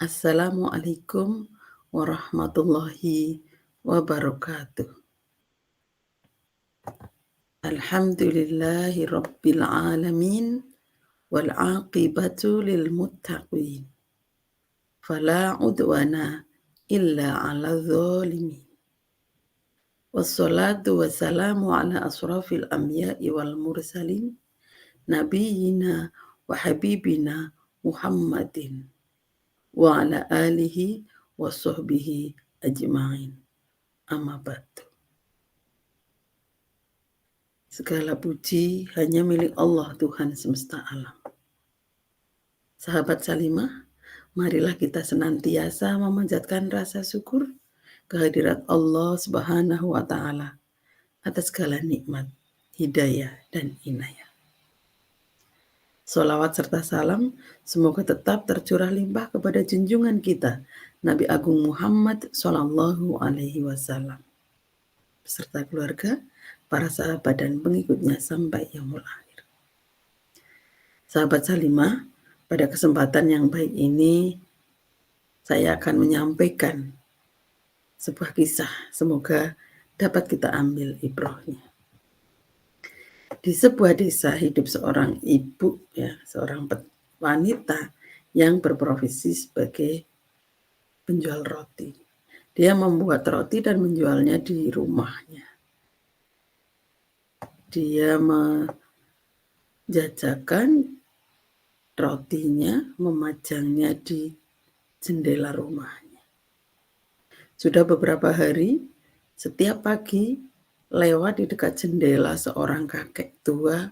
Assalamualaikum warahmatullahi wabarakatuh. Alhamdulillahi rabbil alamin wal aqibatu lil muttaqin. Fala udwana illa 'alal zalimin. Wassalatu wassalamu ala asrafil anbiya'i wal mursalin nabiyyina wa habibina Muhammadin wa ala alihi wa sahbihi ajma'in. Amma ba'du. Segala puji hanya milik Allah, Tuhan semesta alam. Sahabat Salimah, marilah kita senantiasa memanjatkan rasa syukur kehadirat Allah Subhanahu wa Ta'ala atas segala nikmat, hidayah, dan inayah. Sholawat serta salam semoga tetap tercurah limpah kepada junjungan kita Nabi Agung Muhammad Sallallahu Alaihi Wasallam beserta keluarga, para sahabat dan pengikutnya sampai yaumul akhir. Sahabat Salimah, pada kesempatan yang baik ini saya akan menyampaikan sebuah kisah, semoga dapat kita ambil ibrahnya. Di sebuah desa hidup seorang ibu, seorang wanita yang berprofesi sebagai penjual roti. Dia membuat roti dan menjualnya di rumahnya. Dia menjajakan rotinya, memajangnya di jendela rumahnya. Sudah beberapa hari, setiap pagi lewat di dekat jendela seorang kakek tua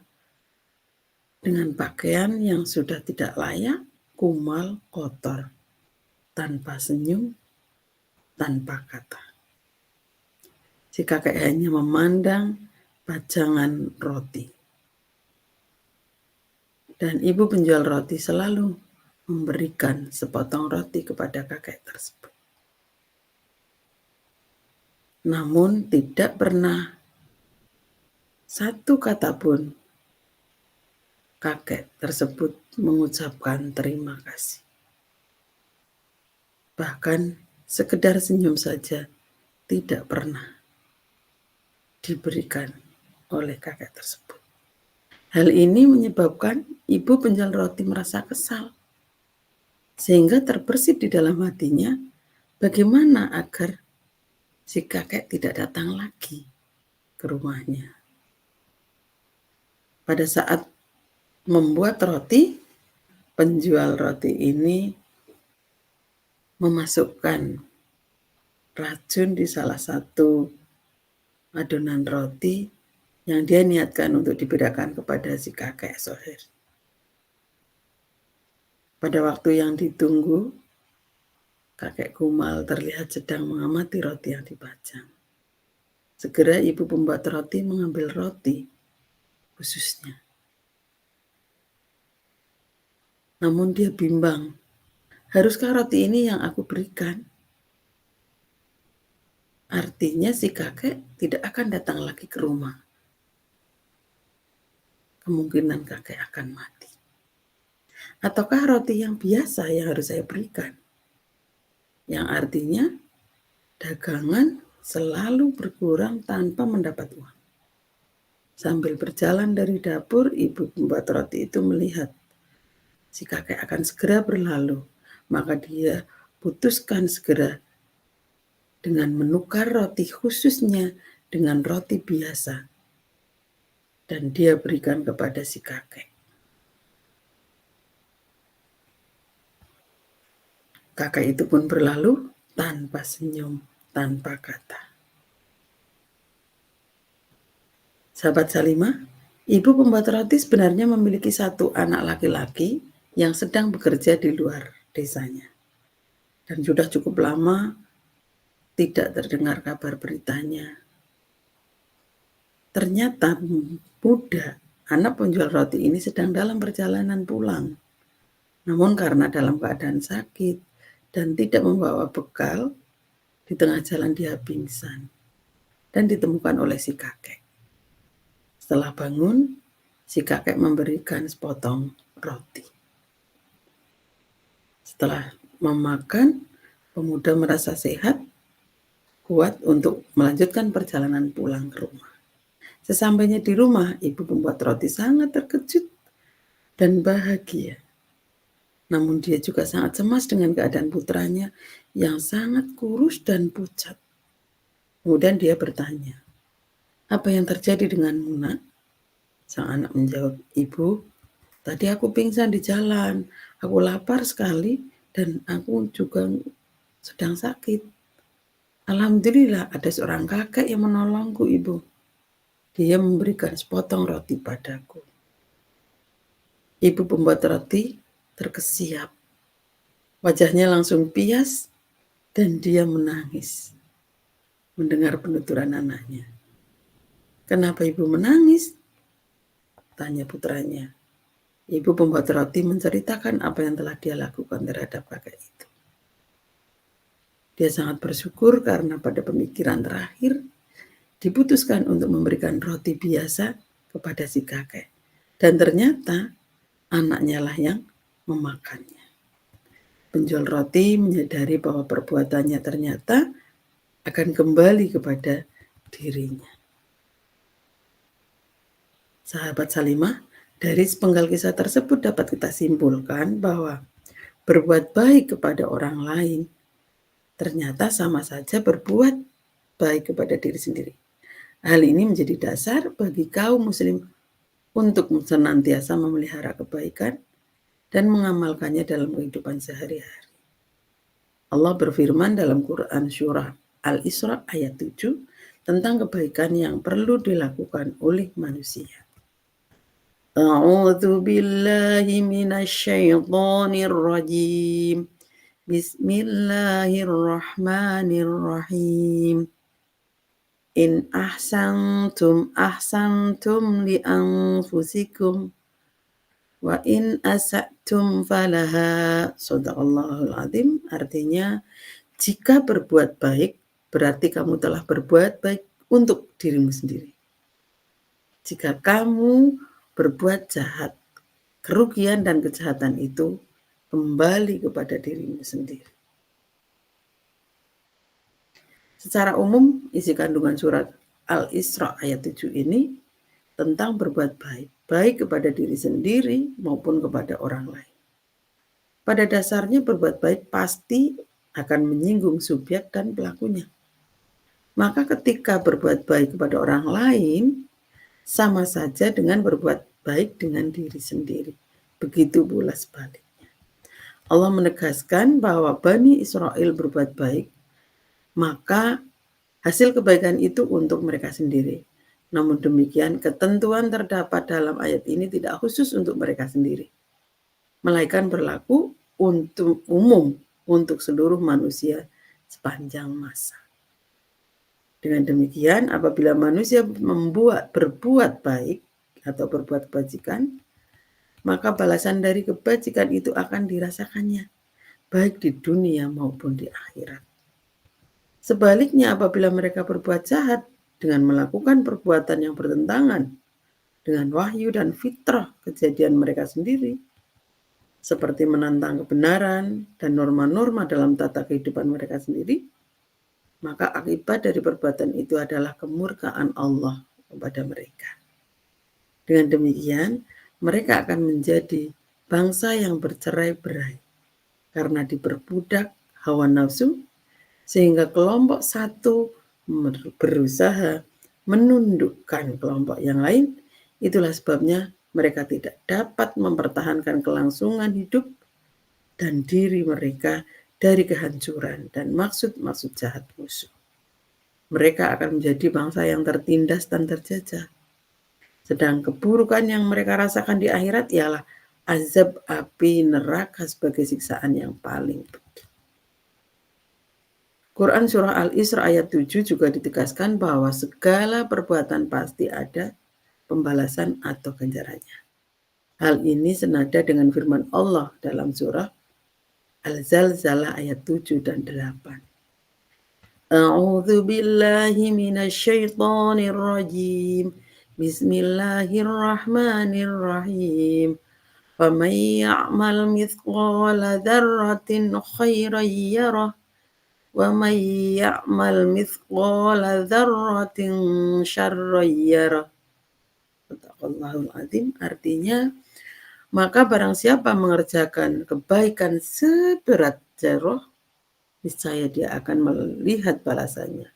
dengan pakaian yang sudah tidak layak, kumal, kotor, tanpa senyum, tanpa kata. Si kakek hanya memandang pajangan roti. Dan ibu penjual roti selalu memberikan sepotong roti kepada kakek tersebut. Namun tidak pernah satu kata pun kakek tersebut mengucapkan terima kasih. Bahkan sekedar senyum saja tidak pernah diberikan oleh kakek tersebut. Hal ini menyebabkan ibu penjual roti merasa kesal, sehingga terbersit di dalam hatinya bagaimana agar si kakek tidak datang lagi ke rumahnya. Pada saat membuat roti, penjual roti ini memasukkan racun di salah satu adonan roti yang dia niatkan untuk diberikan kepada si kakek Soher. Pada waktu yang ditunggu, kakek kumal terlihat sedang mengamati roti yang dipajang. Segera ibu pembuat roti mengambil roti khususnya. Namun dia bimbang, haruskah roti ini yang aku berikan? Artinya si kakek tidak akan datang lagi ke rumah. Kemungkinan kakek akan mati. Ataukah roti yang biasa yang harus saya berikan? Yang artinya dagangan selalu berkurang tanpa mendapat uang. Sambil berjalan dari dapur, ibu pembuat roti itu melihat si kakek akan segera berlalu. Maka dia putuskan segera dengan menukar roti khususnya dengan roti biasa. Dan dia berikan kepada si kakek. Kakek itu pun berlalu tanpa senyum, tanpa kata. Sahabat Salimah, ibu pembuat roti sebenarnya memiliki satu anak laki-laki yang sedang bekerja di luar desanya. Dan sudah cukup lama tidak terdengar kabar beritanya. Ternyata anak penjual roti ini sedang dalam perjalanan pulang. Namun karena dalam keadaan sakit dan tidak membawa bekal, di tengah jalan dia pingsan dan ditemukan oleh si kakek. Setelah bangun, si kakek memberikan sepotong roti. Setelah memakan, pemuda merasa sehat, kuat untuk melanjutkan perjalanan pulang ke rumah. Sesampainya di rumah, ibu pembuat roti sangat terkejut dan bahagia. Namun dia juga sangat cemas dengan keadaan putranya yang sangat kurus dan pucat. Kemudian dia bertanya, "Apa yang terjadi denganmu, nak?" Sang anak menjawab, "Ibu, tadi aku pingsan di jalan. Aku lapar sekali dan aku juga sedang sakit. Alhamdulillah ada seorang kakek yang menolongku, Ibu. Dia memberikan sepotong roti padaku." Ibu pembuat roti terkesiap. Wajahnya langsung pias dan dia menangis mendengar penuturan anaknya. "Kenapa ibu menangis?" tanya putranya. Ibu pembuat roti menceritakan apa yang telah dia lakukan terhadap kakek itu. Dia sangat bersyukur karena pada pemikiran terakhir diputuskan untuk memberikan roti biasa kepada si kakek. Dan ternyata anaknya lah yang memakannya. Penjual roti menyadari bahwa perbuatannya ternyata akan kembali kepada dirinya. Sahabat Salimah, dari sepenggal kisah tersebut dapat kita simpulkan bahwa berbuat baik kepada orang lain ternyata sama saja berbuat baik kepada diri sendiri. Hal ini menjadi dasar bagi kaum muslim untuk senantiasa memelihara kebaikan dan mengamalkannya dalam kehidupan sehari-hari. Allah berfirman dalam Quran Surah Al-Isra ayat 7 tentang kebaikan yang perlu dilakukan oleh manusia. A'udzu billahi minasyaitonir rajim. Bismillahirrahmanirrahim. In ahsantum li anfusikum wa in asa'tum falaha. Shadaqallahul azim. Artinya, jika berbuat baik berarti kamu telah berbuat baik untuk dirimu sendiri. Jika kamu berbuat jahat, kerugian dan kejahatan itu kembali kepada dirimu sendiri. Secara umum, isi kandungan surat Al-Isra ayat 7 ini tentang berbuat baik, baik kepada diri sendiri maupun kepada orang lain. Pada dasarnya berbuat baik pasti akan menyinggung subjek dan pelakunya. Maka ketika berbuat baik kepada orang lain, sama saja dengan berbuat baik dengan diri sendiri. Begitu pula sebaliknya. Allah menegaskan bahwa Bani Israel berbuat baik, maka hasil kebaikan itu untuk mereka sendiri. Namun demikian, ketentuan terdapat dalam ayat ini tidak khusus untuk mereka sendiri, melainkan berlaku untuk umum, untuk seluruh manusia sepanjang masa. Dengan demikian, apabila manusia berbuat baik atau berbuat kebajikan, maka balasan dari kebajikan itu akan dirasakannya, baik di dunia maupun di akhirat. Sebaliknya, apabila mereka berbuat jahat dengan melakukan perbuatan yang bertentangan dengan wahyu dan fitrah kejadian mereka sendiri, seperti menantang kebenaran dan norma-norma dalam tata kehidupan mereka sendiri, maka akibat dari perbuatan itu adalah kemurkaan Allah kepada mereka. Dengan demikian, mereka akan menjadi bangsa yang bercerai-berai karena diperbudak hawa nafsu, sehingga kelompok satu berusaha menundukkan kelompok yang lain. Itulah sebabnya mereka tidak dapat mempertahankan kelangsungan hidup dan diri mereka dari kehancuran dan maksud-maksud jahat musuh. Mereka akan menjadi bangsa yang tertindas dan terjajah. Sedang keburukan yang mereka rasakan di akhirat ialah azab api neraka sebagai siksaan yang paling pedih. Quran Surah Al-Isra ayat 7 juga ditegaskan bahwa segala perbuatan pasti ada pembalasan atau ganjarannya. Hal ini senada dengan firman Allah dalam surah Al-Zalzalah ayat 7 dan 8. A'udzu billahi minasyaitonir rajim. Bismillahirrahmanirrahim. فَمَن يَعْمَلْ مِثْقَالَ ذَرَّةٍ خَيْرًا يَرَهُ وَمَن يَعْمَلْ مِثْقَالَ ذَرَّةٍ شَرًّا يَرَهُ. Shadaqallahul Adzim, artinya, maka barang siapa mengerjakan kebaikan seberat zarah, niscaya dia akan melihat balasannya.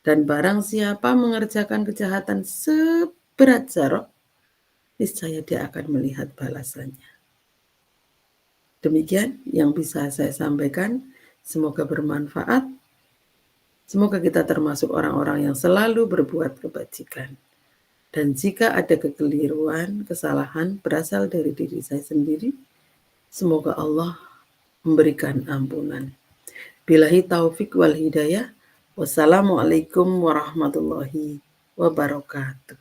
Dan barang siapa mengerjakan kejahatan seberat zarah, niscaya dia akan melihat balasannya. Demikian yang bisa saya sampaikan. Semoga bermanfaat. Semoga kita termasuk orang-orang yang selalu berbuat kebajikan. Dan jika ada kekeliruan, kesalahan berasal dari diri saya sendiri, semoga Allah memberikan ampunan. Billahi taufik wal hidayah. Wassalamualaikum warahmatullahi wabarakatuh.